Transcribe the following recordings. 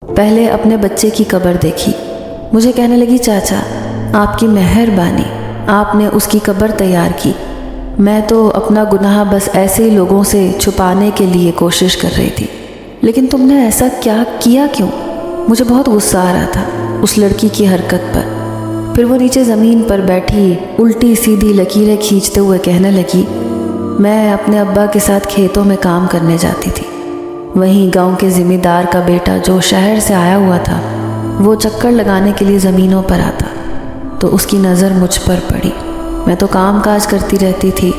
پہلے اپنے بچے کی قبر دیکھی، مجھے کہنے لگی چاچا آپ کی مہربانی، آپ نے اس کی قبر تیار کی، میں تو اپنا گناہ بس ایسے ہی لوگوں سے چھپانے کے لیے کوشش کر رہی تھی، لیکن تم نے ایسا کیا کیوں؟ مجھے بہت غصہ آ رہا تھا اس لڑکی کی حرکت پر۔ پھر وہ نیچے زمین پر بیٹھی الٹی سیدھی لکیریں کھینچتے ہوئے کہنے لگی، میں اپنے ابا کے ساتھ کھیتوں میں کام کرنے جاتی تھی، وہیں گاؤں کے ذمہ دار کا بیٹا جو شہر سے آیا ہوا تھا وہ چکر لگانے کے لیے زمینوں پر آتا تو اس کی نظر مجھ پر پڑی۔ میں تو کام کاج کرتی رہتی تھی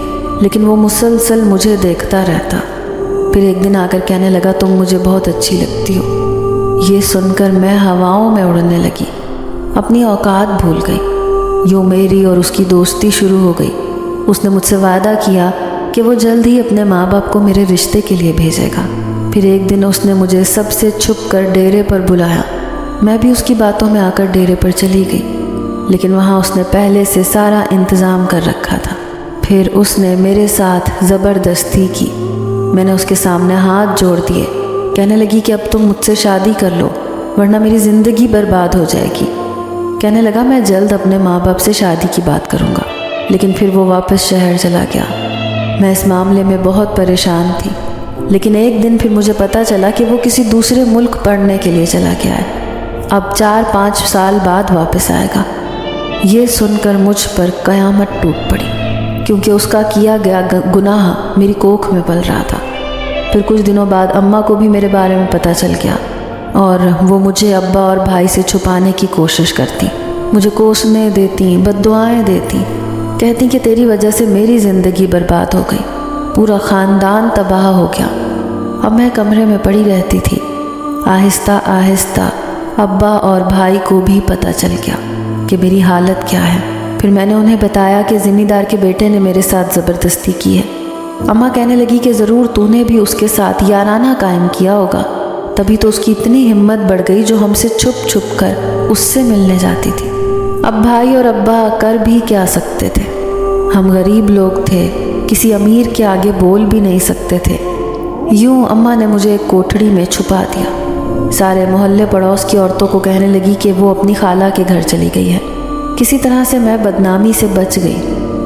لیکن وہ مسلسل مجھے دیکھتا رہتا۔ پھر ایک دن آ کر کہنے لگا تم مجھے بہت اچھی لگتی ہو۔ یہ سن کر میں ہواؤں میں اڑنے لگی، اپنی اوقات بھول گئی۔ یوں میری اور اس کی دوستی شروع ہو گئی۔ اس نے مجھ سے وعدہ کیا کہ وہ جلد ہی اپنے ماں باپ کو میرے رشتے کے لیے بھیجے گا۔ پھر ایک دن اس نے مجھے سب سے چھپ کر ڈیرے پر بلایا، میں بھی اس کی باتوں میں آ کر ڈیرے پر چلی گئی، لیکن وہاں اس نے پہلے سے سارا انتظام کر رکھا تھا۔ پھر اس نے میرے ساتھ زبردستی کی، میں نے اس کے سامنے ہاتھ جوڑ دیے، کہنے لگی کہ اب تم مجھ سے شادی کر لو ورنہ میری زندگی برباد ہو جائے گی۔ کہنے لگا میں جلد اپنے ماں باپ سے شادی کی بات کروں گا، لیکن پھر وہ واپس شہر چلا گیا۔ میں اس معاملے میں بہت پریشان تھی، لیکن ایک دن پھر مجھے پتہ چلا کہ وہ کسی دوسرے ملک پڑھنے کے لیے چلا گیا ہے، اب 4-5 سال بعد واپس آئے گا۔ یہ سن کر مجھ پر قیامت ٹوٹ پڑی، کیونکہ اس کا کیا گیا گناہ میری کوکھ میں پل رہا تھا۔ پھر کچھ دنوں بعد اماں کو بھی میرے بارے میں پتہ چل گیا اور وہ مجھے ابا اور بھائی سے چھپانے کی کوشش کرتی، مجھے کوسنے دیتی، بد دعائیں دیتی، کہتی کہ تیری وجہ سے میری زندگی برباد ہو گئی، پورا خاندان تباہ ہو گیا۔ اب میں کمرے میں پڑی رہتی تھی۔ آہستہ آہستہ ابا اور بھائی کو بھی پتہ چل گیا کہ میری حالت کیا ہے۔ پھر میں نے انہیں بتایا کہ ذمہ دار کے بیٹے نے میرے ساتھ زبردستی کی ہے۔ اماں کہنے لگی کہ ضرور تو نے بھی اس کے ساتھ یارانہ قائم کیا ہوگا، تبھی تو اس کی اتنی ہمت بڑھ گئی جو ہم سے چھپ چھپ کر اس سے ملنے جاتی تھی۔ اب بھائی اور ابا کر بھی کیا سکتے تھے، ہم غریب لوگ تھے، کسی امیر کے آگے بول بھی نہیں سکتے تھے۔ یوں اماں نے مجھے ایک کوٹھڑی میں چھپا دیا۔ سارے محلے پڑوس کی عورتوں کو کہنے لگی کہ وہ اپنی خالہ کے گھر چلی گئی ہے۔ کسی طرح سے میں بدنامی سے بچ گئی،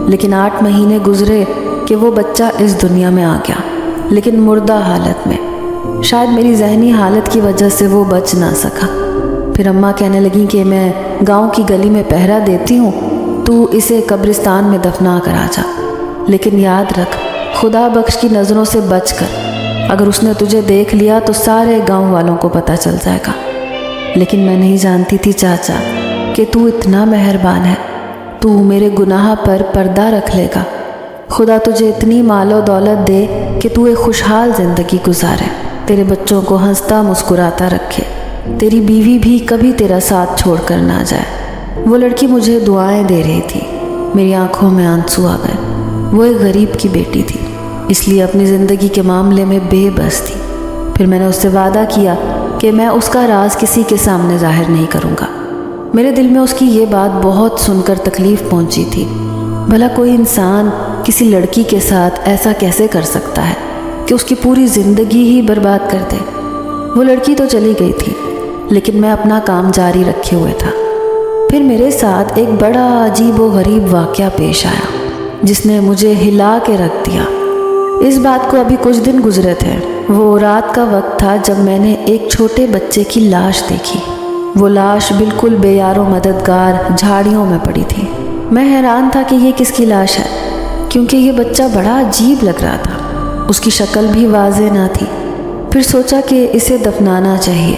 لیکن 8 مہینے گزرے کہ وہ بچہ اس دنیا میں آ گیا، لیکن مردہ حالت میں۔ شاید میری ذہنی حالت کی وجہ سے وہ بچ نہ سکا۔ پھر اماں کہنے لگیں کہ میں گاؤں کی گلی میں پہرا دیتی ہوں، تو اسے قبرستان میں دفنا کر آ جا، لیکن یاد رکھ خدا بخش کی نظروں سے بچ کر، اگر اس نے تجھے دیکھ لیا تو سارے گاؤں والوں کو پتہ چل جائے گا۔ لیکن میں نہیں جانتی تھی چاچا کہ تو اتنا مہربان ہے، تو میرے گناہ پر پردہ رکھ لے گا۔ خدا تجھے اتنی مال و دولت دے کہ تو ایک خوشحال زندگی گزارے، تیرے بچوں کو ہنستا مسکراتا رکھے، تیری بیوی بھی کبھی تیرا ساتھ چھوڑ کر نہ جائے۔ وہ لڑکی مجھے دعائیں دے رہی تھی، میری آنکھوں میں آنسو آ گئے۔ وہ ایک غریب کی بیٹی تھی، اس لیے اپنی زندگی کے معاملے میں بے بس تھی۔ پھر میں نے اس سے وعدہ کیا کہ میں اس کا راز کسی کے سامنے ظاہر نہیں کروں گا۔ میرے دل میں اس کی یہ بات بہت سن کر تکلیف پہنچی تھی۔ بھلا کوئی انسان کسی لڑکی کے ساتھ ایسا کیسے کر سکتا ہے کہ اس کی پوری زندگی ہی برباد کر دے؟ وہ لڑکی تو چلی گئی تھی، لیکن میں اپنا کام جاری رکھے ہوئے تھا۔ پھر میرے ساتھ ایک بڑا عجیب و غریب واقعہ پیش آیا جس نے مجھے ہلا کے رکھ دیا۔ اس بات کو ابھی کچھ دن گزرے تھے۔ وہ رات کا وقت تھا جب میں نے ایک چھوٹے بچے کی لاش دیکھی۔ وہ لاش بالکل بے یار و مددگار جھاڑیوں میں پڑی تھی۔ میں حیران تھا کہ یہ کس کی لاش ہے، کیونکہ یہ بچہ بڑا عجیب لگ رہا تھا، اس کی شکل بھی واضح نہ تھی۔ پھر سوچا کہ اسے دفنانا چاہیے،